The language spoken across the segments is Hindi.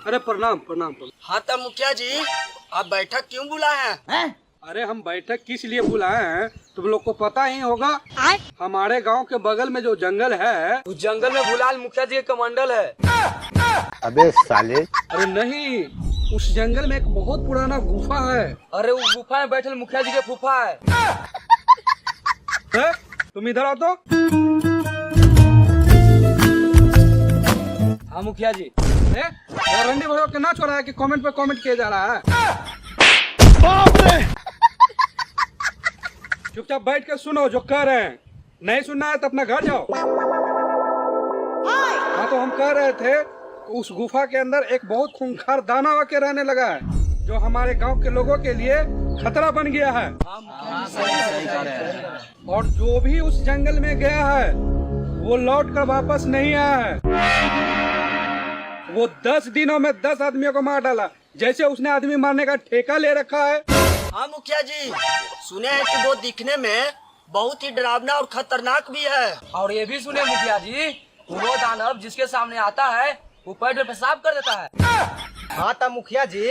अरे प्रणाम प्रणाम प्रणाम। हाँ तो मुखिया जी, आप बैठक क्यों बुलाए हैं? अरे हम बैठक किस लिए बुलाए हैं तुम लोग को पता ही होगा। हमारे गांव के बगल में जो जंगल है उस जंगल में भूलाल मुखिया जी का कमंडल है। अबे साले। अरे नहीं, उस जंगल में एक बहुत पुराना गुफा है। अरे वो गुफा में बैठल मुखिया जी के फूफा है। तुम इधर आओ तो। हाँ मुखिया जी। रंडी भाइयों के ना छोड़ा है कि कमेंट पे कमेंट किया जा रहा है। चुपचाप बैठ के सुनो जो कह रहे हैं। नहीं सुनना है तो अपना घर जाओ। हाँ तो हम कह रहे थे उस गुफा के अंदर एक बहुत खूंखार दानव आके रहने लगा है, जो हमारे गांव के लोगों के लिए खतरा बन गया है। और जो भी उस जंगल में गया है वो लौट कर वापस नहीं आया है। वो 10 दिनों में 10 आदमियों को मार डाला, जैसे उसने आदमी मारने का ठेका ले रखा है। हाँ मुखिया जी, सुने हैं कि वो दिखने में बहुत ही डरावना और खतरनाक भी है। और ये भी सुने मुखिया जी, वो दानव जिसके सामने आता है वो पेट में पेशाब कर देता है। हाँ तो मुखिया जी,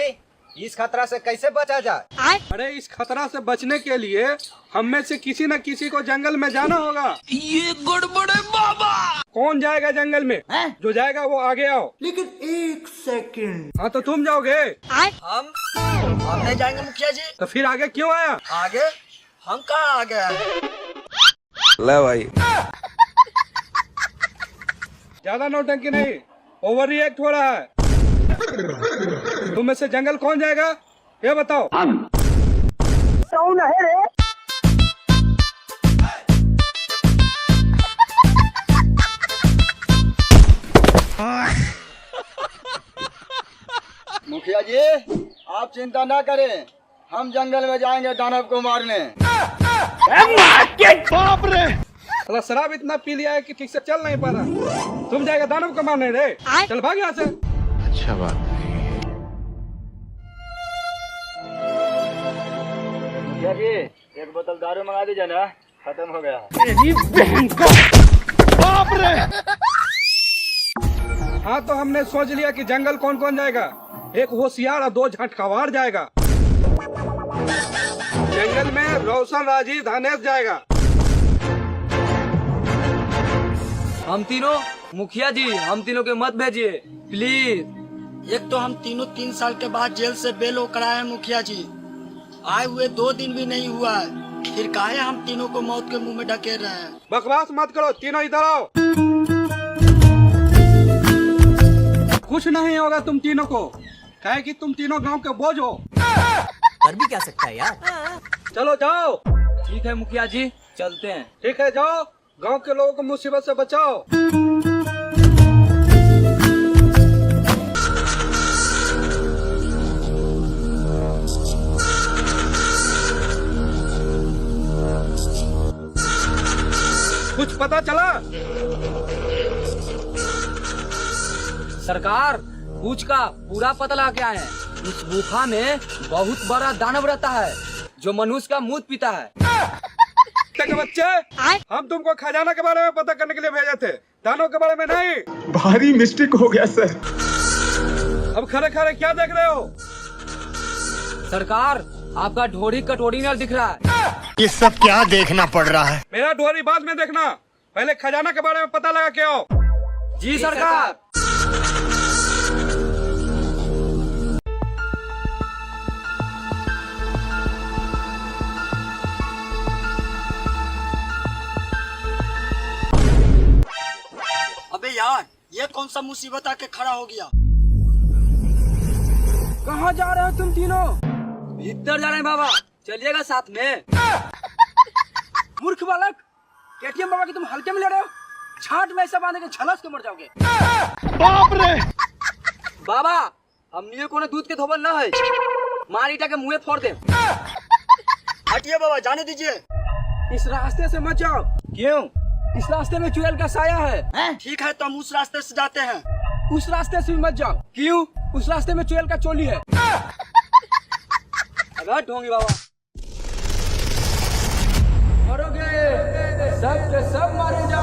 इस खतरा से कैसे बचा जाए? अरे इस खतरा से बचने के लिए हम में से किसी न किसी को जंगल में जाना होगा। ये गड़बड़ है बाबा। कौन जाएगा जंगल में? जो जाएगा वो आगे आओ। लेकिन 1 सेकंड। हाँ तो तुम जाओगे। हम नहीं जाएंगे मुखिया जी। तो फिर आगे क्यों आया? आगे? हम कहाँ आ गए? ले भाई, ज्यादा नौटंकी नहीं, ओवर रिएक्ट हो रहा है। तुम में से जंगल कौन जाएगा ये बताओ। कौन है रे? मुखिया जी, आप चिंता ना करें, हम जंगल में जाएंगे दानव को मारने। बाप रे। साला शराब इतना पी लिया है कि ठीक से चल नहीं पा रहा। तुम जाएगा दानव को मारने रे? चल भाग यहाँ से। अच्छा बात नहीं। मुखिया जी, एक बोतल दारू मंगा दीजिए ना, खत्म हो गया। बाप रे। हाँ तो हमने सोच लिया कि जंगल कौन कौन जाएगा। एक होशियार और 2 झटकावार जाएगा। जंगल में रोशन, राजीव, धनेश जाएगा। हम तीनों? मुखिया जी, हम तीनों के मत भेजिए प्लीज। एक तो हम तीनों 3 साल के बाद जेल से बेल होकर आए हैं मुखिया जी। आए हुए 2 दिन भी नहीं हुआ है, फिर काहे हम तीनों को मौत के मुंह में ढकेल रहे हैं? बकवास मत करो, तीनों इधर आओ। कुछ नहीं होगा तुम तीनों को, कहे कि तुम तीनों गांव के बोझ हो। कर भी क्या सकता है यार। चलो जाओ। ठीक है मुखिया जी, चलते हैं। ठीक है जाओ, गांव के लोगों को मुसीबत से बचाओ। कुछ पता चला? सरकार, पूछ का पूरा पता लगा के आए हैं। इस गुफा में बहुत बड़ा दानव रहता है जो मनुष्य का मूत पीता है। के बच्चे, हम तुमको खजाना के बारे में पता करने के लिए भेजे थे, दानों के बारे में नहीं। भारी मिस्टेक हो गया सर। अब खड़े खड़े क्या देख रहे हो? सरकार, आपका ढोरी कटोरी में दिख रहा है। ये सब क्या देखना पड़ रहा है? मेरा ढोरी बाद में देखना, पहले खजाना के बारे में पता लगा के आओ। जी सरकार। अबे यार, ये कौन सा मुसीबत आके खड़ा हो गया? कहाँ जा रहे हो तुम तीनों? भीतर जा रहे हैं बाबा, चलिएगा साथ में। मूर्ख बालक, केटीएम बाबा की तुम हल्के में ले रहे हो। छाट में ऐसा बांधे के झलस के मर जाओगे। बाप रे। बाबा, हमनियों को दूध के धोबल न है, मार ईटा के मुँह फोड़ दे। हटिए बाबा, जाने दीजिए। इस रास्ते से मत जाओ। क्यों? इस रास्ते में चुड़ैल का साया है। ठीक है तो हम उस रास्ते से जाते हैं। उस रास्ते से भी मत जाओ। क्यों? उस रास्ते में चुड़ैल का चोली है। अगर ढोंगी बाबा। मरोगे, सब के सब मारे जाओ।